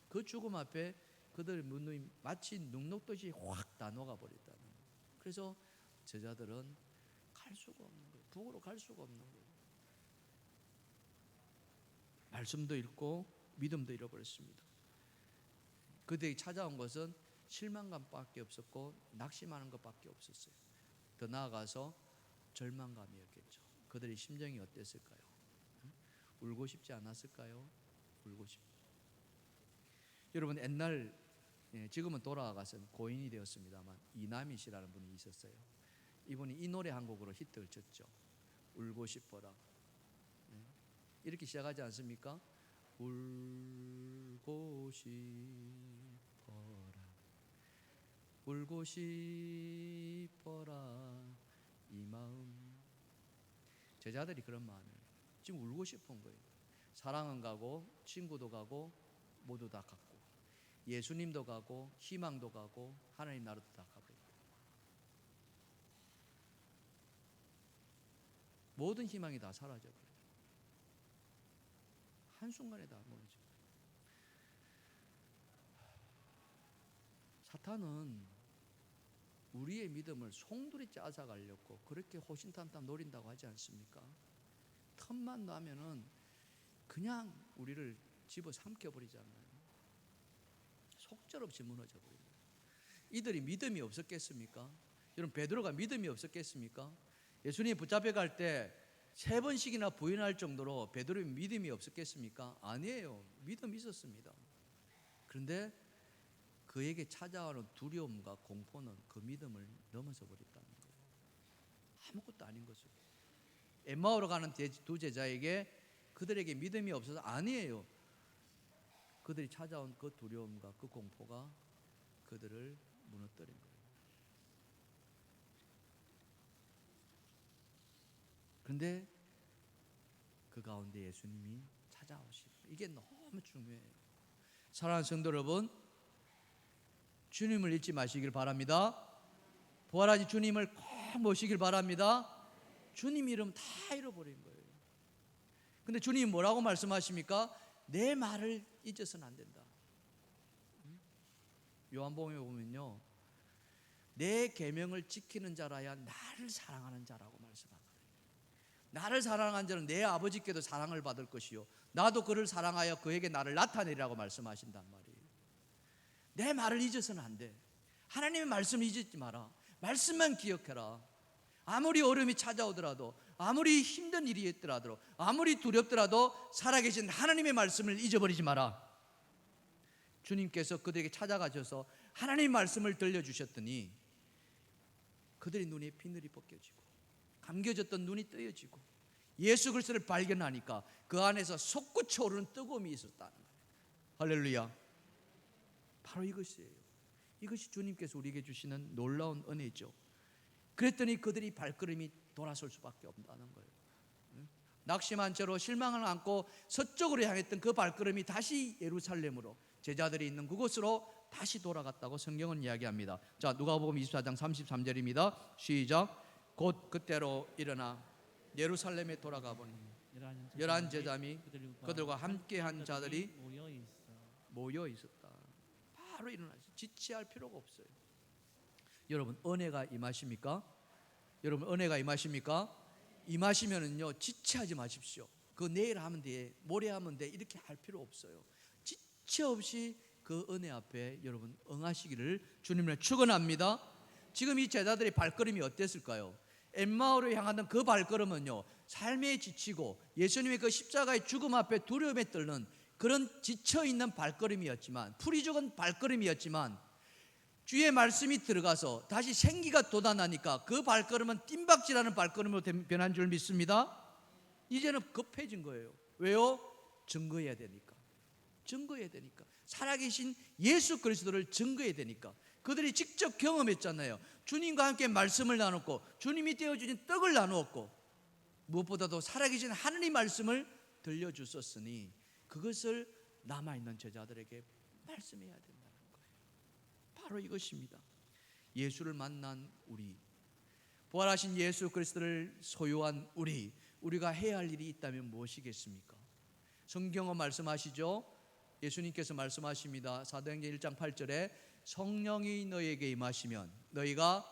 Speaker 1: 그 죽음 앞에 그들의 눈이 마치 눅눅듯이 확 다 녹아버렸다는 거예요. 그래서 제자들은 갈 수가 없는 거예요. 북으로 갈 수가 없는 거예요. 말씀도 잃고 믿음도 잃어버렸습니다. 그들이 찾아온 것은 실망감밖에 없었고 낙심하는 것밖에 없었어요. 더 나아가서 절망감이었겠죠. 그들의 심정이 어땠을까요? 울고 싶지 않았을까요? 울고 싶. 여러분 옛날, 지금은 돌아가서 고인이 되었습니다만 이남희 씨라는 분이 있었어요. 이분이 이 노래 한 곡으로 히트를 쳤죠. 울고 싶어라. 이렇게 시작하지 않습니까? 울고 싶어라, 울고 싶어라 이 마음. 제자들이 그런 마음을 지금 울고 싶은 거예요. 사랑은 가고 친구도 가고 모두 다 갔고 예수님도 가고 희망도 가고 하나님 나라도 다 가버렸고 모든 희망이 다 사라져버려요. 한순간에 다 무너져요. 사탄은 우리의 믿음을 송두리 짜자가려고 그렇게 호신탄탄 노린다고 하지 않습니까? 틈만 나면은 그냥 우리를 집어 삼켜버리잖아요. 속절없이 무너져버립니다. 이들이 믿음이 없었겠습니까? 여러분 베드로가 믿음이 없었겠습니까? 예수님이 붙잡혀 갈 때 3번씩이나 부인할 정도로 베드로의 믿음이 없었겠습니까? 아니에요. 믿음이 있었습니다. 그런데 그에게 찾아오는 두려움과 공포는 그 믿음을 넘어서 버렸다는 거예요. 아무것도 아닌 것을. 엠마오로 가는 두 제자에게 그들에게 믿음이 없어서 아니에요. 그들이 찾아온 그 두려움과 그 공포가 그들을 무너뜨린 거예요. 그런데 그 가운데 예수님이 찾아오시고 이게 너무 중요해요. 사랑하는 성도 여러분, 주님을 잊지 마시길 바랍니다. 부활하신 주님을 꼭 모시길 바랍니다. 주님 이름 다 잃어버린 거예요. 근데 주님이 뭐라고 말씀하십니까? 내 말을 잊어서는 안 된다. 요한복음에 보면요, 내 계명을 지키는 자라야 나를 사랑하는 자라고 말씀하거든요. 나를 사랑하는 자는 내 아버지께도 사랑을 받을 것이요 나도 그를 사랑하여 그에게 나를 나타내리라고 말씀하신단 말이에요. 내 말을 잊어서는 안 돼. 하나님의 말씀을 잊지 마라. 말씀만 기억해라. 아무리 어려움이 찾아오더라도, 아무리 힘든 일이 있더라도, 아무리 두렵더라도 살아계신 하나님의 말씀을 잊어버리지 마라. 주님께서 그들에게 찾아가셔서 하나님의 말씀을 들려주셨더니 그들의 눈에 비늘이 벗겨지고 감겨졌던 눈이 뜨여지고 예수 그리스도를 발견하니까 그 안에서 솟구쳐 오르는 뜨거움이 있었다는 거예요. 할렐루야. 바로 이것이에요. 이것이 주님께서 우리에게 주시는 놀라운 은혜죠. 그랬더니 그들이 발걸음이 돌아설 수밖에 없다는 거예요. 낙심한 채로 실망을 안고 서쪽으로 향했던 그 발걸음이 다시 예루살렘으로, 제자들이 있는 그곳으로 다시 돌아갔다고 성경은 이야기합니다. 자, 누가복음 24장 33절입니다. 시작. 곧 그때로 일어나 예루살렘에 돌아가 보니 열한 제자미 그들과 함께한 자들이 모여 있었다. 바로 일어나서 지체할 필요가 없어요. 여러분 은혜가 임하십니까? 여러분 은혜가 임하십니까? 임하시면은요 지체하지 마십시오. 그 내일 하면 돼, 모레 하면 돼 이렇게 할 필요 없어요. 지체 없이 그 그 은혜 앞에 여러분 응하시기를 주님을 축원합니다. 지금 이 제자들의 발걸음이 어땠을까요? 엠마오로 향하는 그 발걸음은요, 삶에 지치고 예수님의 그 십자가의 죽음 앞에 두려움에 떨는 그런 지쳐있는 발걸음이었지만, 풀이 죽은 발걸음이었지만, 주의 말씀이 들어가서 다시 생기가 돋아나니까 그 발걸음은 뜀박질하는 발걸음으로 변한 줄 믿습니다. 이제는 급해진 거예요. 왜요? 증거해야 되니까. 증거해야 되니까. 살아계신 예수 그리스도를 증거해야 되니까. 그들이 직접 경험했잖아요. 주님과 함께 말씀을 나눴고, 주님이 떼어주신 떡을 나누었고, 무엇보다도 살아계신 하느님 말씀을 들려주셨으니 그것을 남아있는 제자들에게 말씀해야 된다는 거예요. 바로 이것입니다. 예수를 만난 우리, 부활하신 예수 그리스도를 소유한 우리가 해야 할 일이 있다면 무엇이겠습니까? 성경은 말씀하시죠. 예수님께서 말씀하십니다. 사도행전 1장 8절에 성령이 너희에게 임하시면 너희가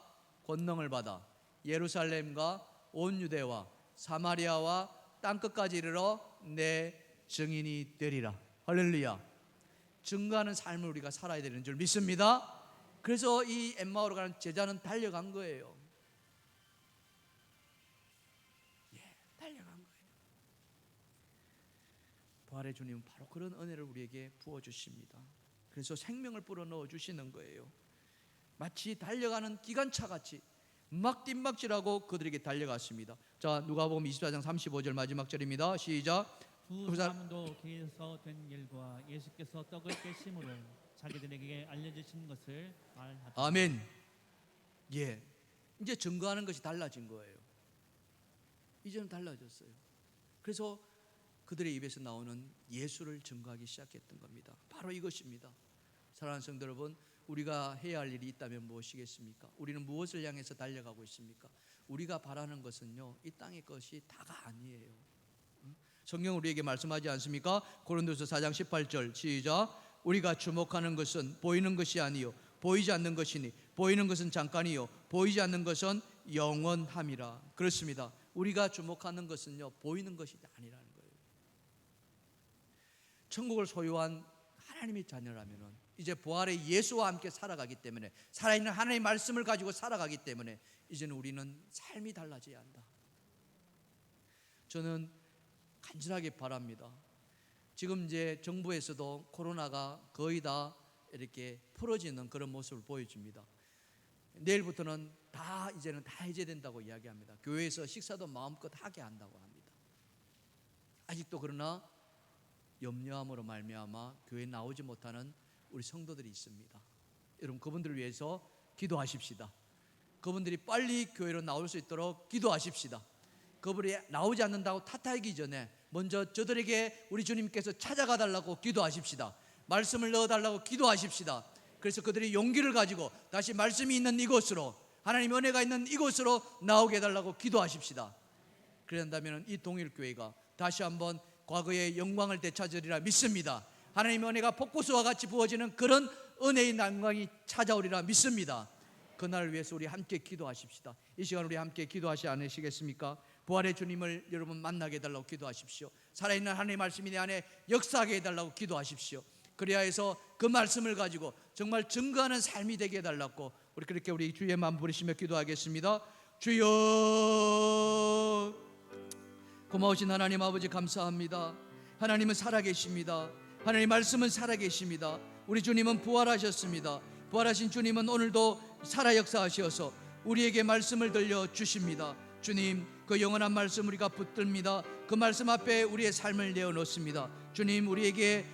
Speaker 1: 권능을 받아 예루살렘과 온 유대와 사마리아와 땅끝까지 이르러 내 증인이 되리라. 할렐루야. 증거하는 삶을 우리가 살아야 되는 줄 믿습니다. 그래서 이 엠마오로 가는 제자는 달려간 거예요. 달려간 거예요. 부활의 주님은 바로 그런 은혜를 우리에게 부어주십니다. 그래서 생명을 불어넣어 주시는 거예요. 마치 달려가는 기관차 같이 막 뜀박질하고 그들에게 달려갔습니다. 자, 누가복음 24장 35절 마지막 절입니다. 시작.
Speaker 2: 두 사람도 길에서 된 일과 예수께서 떡을 깨심으로 자기들에게 알려주신 것을 말하다.
Speaker 1: 아멘. 예, 이제 증거하는 것이 달라진 거예요. 이제는 달라졌어요. 그래서 그들의 입에서 나오는 예수를 증거하기 시작했던 겁니다. 바로 이것입니다. 사랑하는 성도 여러분, 우리가 해야 할 일이 있다면 무엇이겠습니까? 우리는 무엇을 향해서 달려가고 있습니까? 우리가 바라는 것은요, 이 땅의 것이 다가 아니에요. 성경은 우리에게 말씀하지 않습니까? 고린도서 4장 18절 시작. 우리가 주목하는 것은 보이는 것이 아니요 보이지 않는 것이니 보이는 것은 잠깐이요 보이지 않는 것은 영원함이라. 그렇습니다. 우리가 주목하는 것은요, 보이는 것이 아니라는 거예요. 천국을 소유한 하나님의 자녀라면 이제 부활의 예수와 함께 살아가기 때문에, 살아있는 하나님의 말씀을 가지고 살아가기 때문에 이제는 우리는 삶이 달라져야 한다. 저는 간절하게 바랍니다. 지금 이제 정부에서도 코로나가 거의 다 이렇게 풀어지는 그런 모습을 보여줍니다. 내일부터는 이제는 다 해제된다고 이야기합니다. 교회에서 식사도 마음껏 하게 한다고 합니다. 아직도 그러나 염려함으로 말미암아 교회에 나오지 못하는 우리 성도들이 있습니다. 여러분, 그분들을 위해서 기도하십시다. 그분들이 빨리 교회로 나올 수 있도록 기도하십시다. 그분이 나오지 않는다고 탓하기 전에 먼저 저들에게 우리 주님께서 찾아가 달라고 기도하십시다. 말씀을 넣어달라고 기도하십시다. 그래서 그들이 용기를 가지고 다시 말씀이 있는 이곳으로, 하나님 은혜가 있는 이곳으로 나오게 해달라고 기도하십시다. 그런다면 이 동일교회가 다시 한번 과거의 영광을 되찾으리라 믿습니다. 하나님의 은혜가 폭포수와 같이 부어지는 그런 은혜의 영광이 찾아오리라 믿습니다. 그날을 위해서 우리 함께 기도하십시다. 이 시간 우리 함께 기도하지 않으시겠습니까? 부활의 주님을 여러분 만나게 해달라고 기도하십시오. 살아있는 하나님의 말씀이 내 안에 역사하게 해달라고 기도하십시오. 그래야 해서 그 말씀을 가지고 정말 증거하는 삶이 되게 해달라고 우리 그렇게 우리 주의 마음 부르시며 기도하겠습니다. 주여, 고마우신 하나님 아버지 감사합니다. 하나님은 살아계십니다. 하나님 말씀은 살아계십니다. 우리 주님은 부활하셨습니다. 부활하신 주님은 오늘도 살아 역사하셔서 우리에게 말씀을 들려주십니다. 주님, 그 영원한 말씀 우리가 붙듭니다. 그 말씀 앞에 우리의 삶을 내어놓습니다. 주님, 우리에게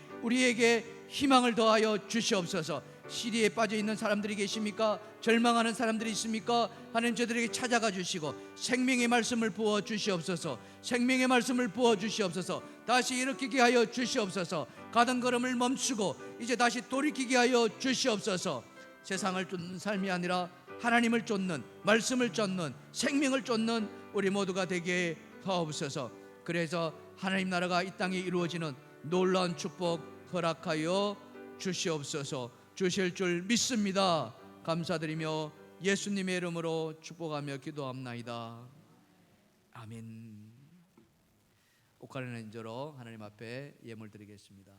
Speaker 1: 희망을 더하여 주시옵소서. 시리에 빠져 있는 사람들이 계십니까? 절망하는 사람들이 있습니까? 하나님, 저들에게 찾아가 주시고 생명의 말씀을 부어 주시옵소서. 생명의 말씀을 부어 주시옵소서. 다시 일으키게 하여 주시옵소서. 가던 걸음을 멈추고 이제 다시 돌이키게 하여 주시옵소서. 세상을 쫓는 삶이 아니라 하나님을 쫓는, 말씀을 쫓는, 생명을 쫓는 우리 모두가 되게 하옵소서. 그래서 하나님 나라가 이 땅에 이루어지는 놀라운 축복 허락하여 주시옵소서. 주실 줄 믿습니다. 감사드리며 예수님의 이름으로 축복하며 기도합나이다. 아멘. 옷 가리는 인조로 하나님 앞에 예물 드리겠습니다.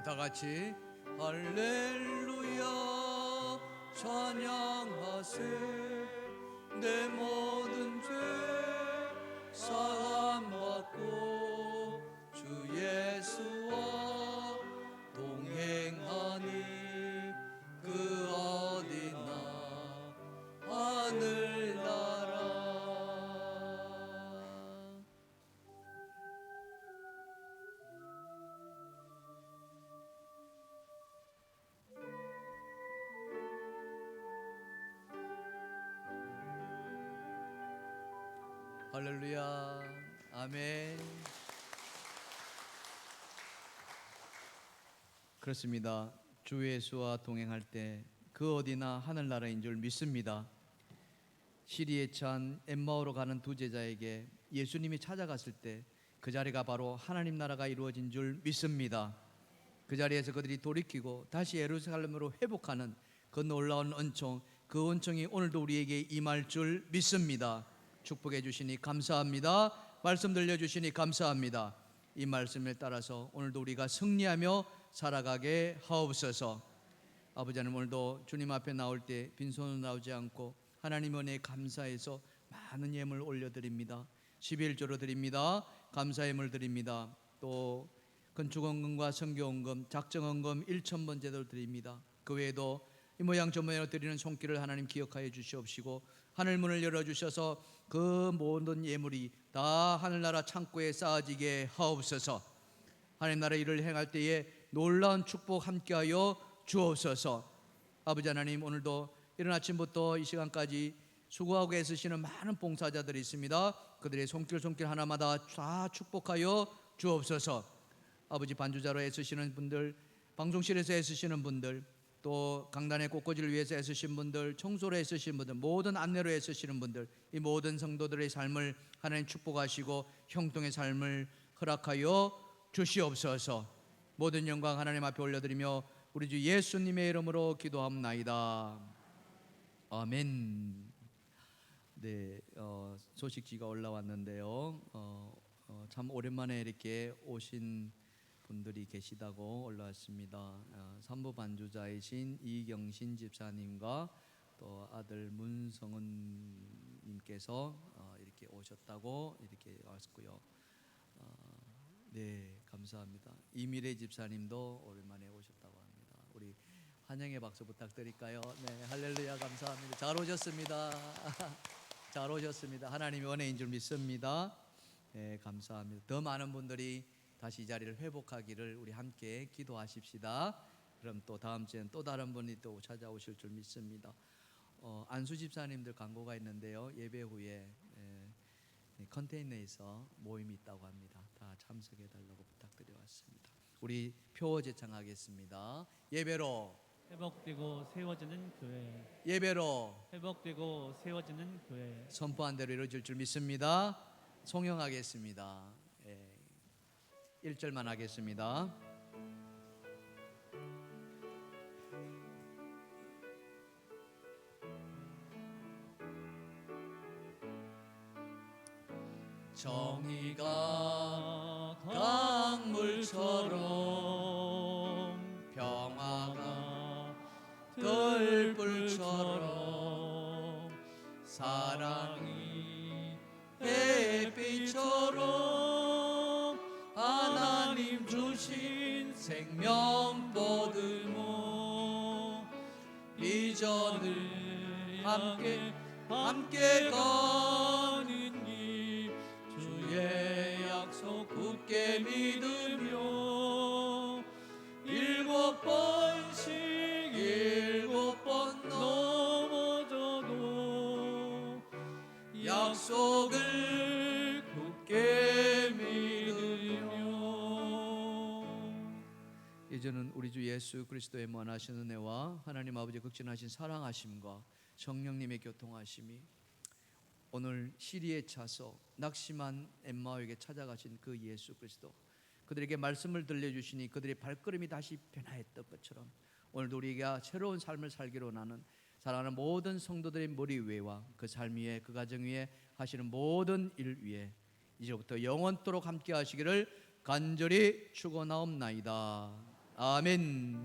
Speaker 1: 우리 다 같이 할렐루야 찬양하세 내 모든 죄 사함받고 주 예수와 동행하니 그 어디나 하늘나라. 할렐루야. 아멘. 그렇습니다. 주 예수와 동행할 때 그 어디나 하늘나라인 줄 믿습니다. 시리에 찬 엠마오로 가는 두 제자에게 예수님이 찾아갔을 때 그 자리가 바로 하나님 나라가 이루어진 줄 믿습니다. 그 자리에서 그들이 돌이키고 다시 예루살렘으로 회복하는 그 놀라운 은총, 그 은총이 오늘도 우리에게 임할 줄 믿습니다. 축복해 주시니 감사합니다. 말씀 들려주시니 감사합니다. 이 말씀에 따라서 오늘도 우리가 승리하며 살아가게 하옵소서. 아버지 하나님, 오늘도 주님 앞에 나올 때 빈손으로 나오지 않고 하나님 은혜에 감사해서 많은 예물 올려드립니다. 11조로 드립니다. 감사예물 드립니다. 또 건축원금과 선교원금, 작정원금 1,000번 제도로 드립니다. 그 외에도 이 모양 저 모양으로 드리는 손길을 하나님 기억하여 주시옵시고 하늘문을 열어주셔서 그 모든 예물이 다 하늘나라 창고에 쌓아지게 하옵소서. 하나님 나라 일을 행할 때에 놀라운 축복 함께하여 주옵소서. 아버지 하나님, 오늘도 이른 아침부터 이 시간까지 수고하고 애쓰시는 많은 봉사자들이 있습니다. 그들의 손길 하나마다 다 축복하여 주옵소서. 아버지, 반주자로 애쓰시는 분들, 방송실에서 애쓰시는 분들, 또 강단의 꽃꽂이를 위해서 애쓰신 분들, 청소로 애쓰신 분들, 모든 안내로 애쓰시는 분들, 이 모든 성도들의 삶을 하나님 축복하시고 형통의 삶을 허락하여 주시옵소서. 모든 영광 하나님 앞에 올려드리며 우리 주 예수님의 이름으로 기도합나이다. 아멘. 네, 소식지가 올라왔는데요. 참 오랜만에 이렇게 오신 분들이 계시다고 올라왔습니다. 산부 반주자이신 이경신 집사님과 또 아들 문성은 님께서 이렇게 오셨다고 이렇게 왔고요. 네, 감사합니다. 이미래 집사님도 오랜만에 오셨다고 합니다. 우리 환영의 박수 부탁드릴까요? 네, 할렐루야, 감사합니다. 잘 오셨습니다. 잘 오셨습니다. 하나님의 은혜인 줄 믿습니다. 네, 감사합니다. 더 많은 분들이 다시 이 자리를 회복하기를 우리 함께 기도하십시다. 그럼 또 다음 주엔 또 다른 분이 또 찾아오실 줄 믿습니다. 안수 집사님들 광고가 있는데요. 예배 후에 컨테이너에서 모임이 있다고 합니다. 다 참석해 달라고 부탁드려왔습니다. 우리 표 제창하겠습니다. 예배로
Speaker 2: 회복되고 세워지는 교회,
Speaker 1: 예배로
Speaker 2: 회복되고 세워지는 교회.
Speaker 1: 선포한 대로 이루어질 줄 믿습니다. 송영하겠습니다. 1절만 하겠습니다. 정의가 강물처럼 평화가 들불처럼 사랑이 햇빛처럼 하나님 주신 생명보 들모 비전을 함께 가는 길 주의 약속 굳게 믿으며 7번 넘어져도 약속을 굳게 믿으며. 이제는 우리 주 예수 그리스도의 무한하신 은혜와 하나님 아버지 극진하신 사랑하심과 성령님의 교통하심이 오늘 시리에 차서 낙심한 엠마오에게 찾아가신 그 예수 그리스도, 그들에게 말씀을 들려주시니 그들의 발걸음이 다시 변화했던 것처럼 오늘도 우리가 새로운 삶을 살기로 나는 사랑하는 모든 성도들의 머리 위에와 그 삶 위에, 그 가정 위에 하시는 모든 일 위에 이제부터 영원토록 함께 하시기를 간절히 축원하옵나이다. 아멘.